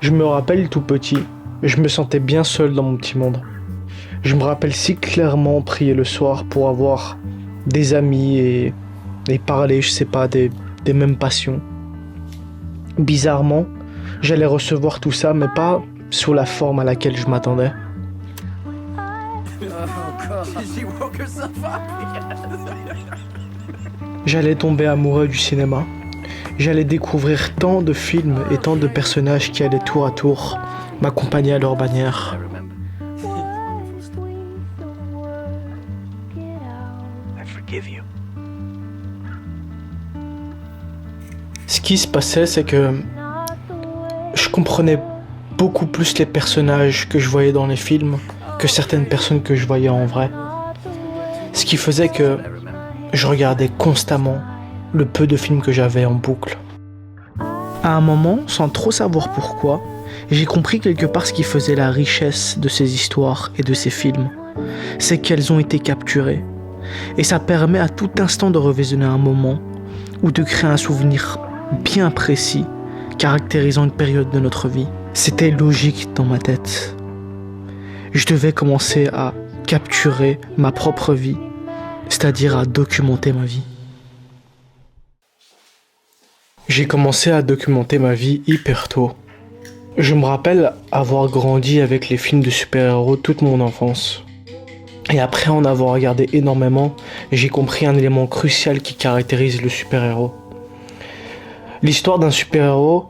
Je me rappelle tout petit, je me sentais bien seul dans mon petit monde. Je me rappelle si clairement prier le soir pour avoir des amis et parler, je sais pas, des mêmes passions. Bizarrement, j'allais recevoir tout ça, mais pas sous la forme à laquelle je m'attendais. J'allais tomber amoureux du cinéma. J'allais découvrir tant de films et tant de personnages qui allaient tour à tour m'accompagner à leur bannière. Ce qui se passait, c'est que je comprenais beaucoup plus les personnages que je voyais dans les films que certaines personnes que je voyais en vrai. Ce qui faisait que je regardais constamment le peu de films que j'avais en boucle. À un moment, sans trop savoir pourquoi, j'ai compris quelque part ce qui faisait la richesse de ces histoires et de ces films. C'est qu'elles ont été capturées. Et ça permet à tout instant de revisionner un moment ou de créer un souvenir bien précis, caractérisant une période de notre vie. C'était logique dans ma tête. Je devais commencer à capturer ma propre vie, c'est-à-dire à documenter ma vie. J'ai commencé à documenter ma vie hyper tôt. Je me rappelle avoir grandi avec les films de super-héros toute mon enfance. Et après en avoir regardé énormément, j'ai compris un élément crucial qui caractérise le super-héros. L'histoire d'un super-héros,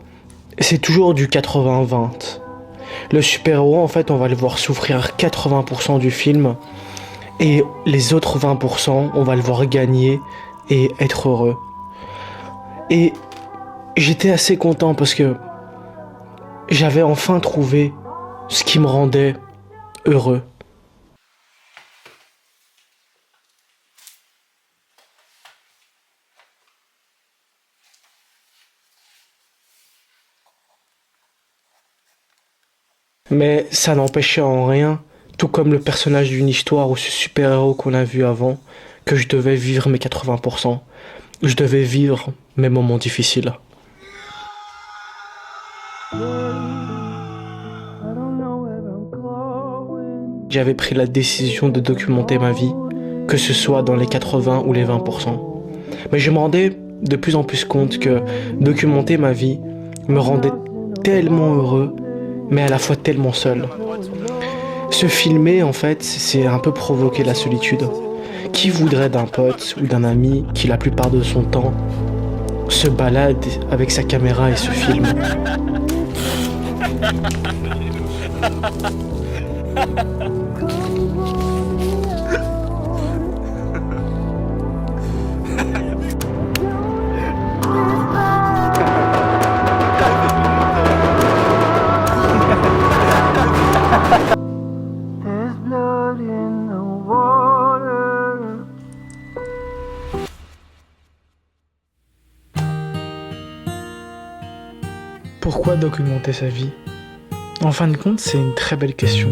c'est toujours du 80-20. Le super-héros, en fait, on va le voir souffrir 80% du film, et les autres 20%, on va le voir gagner et être heureux. Et j'étais assez content parce que j'avais enfin trouvé ce qui me rendait heureux. Mais ça n'empêchait en rien, tout comme le personnage d'une histoire ou ce super-héros qu'on a vu avant, que je devais vivre mes 80%. Je devais vivre mes moments difficiles. J'avais pris la décision de documenter ma vie, que ce soit dans les 80 ou les 20%. Mais je me rendais de plus en plus compte que documenter ma vie me rendait tellement heureux, mais à la fois tellement seul. Se filmer, en fait, c'est un peu provoquer la solitude. Qui voudrait d'un pote ou d'un ami qui, la plupart de son temps, se balade avec sa caméra et se filme? Pourquoi documenter sa vie? En fin de compte, c'est une très belle question.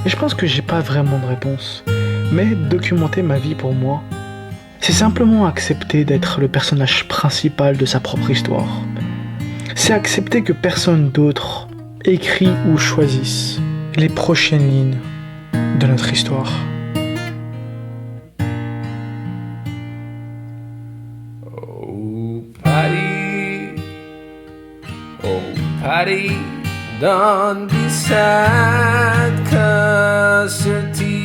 Et je pense que j'ai pas vraiment de réponse. Mais documenter ma vie pour moi, c'est simplement accepter d'être le personnage principal de sa propre histoire. C'est accepter que personne d'autre écrit ou choisisse les prochaines lignes de notre histoire. Oh, Patty, oh, Patty, don't be sad, 'cause your tears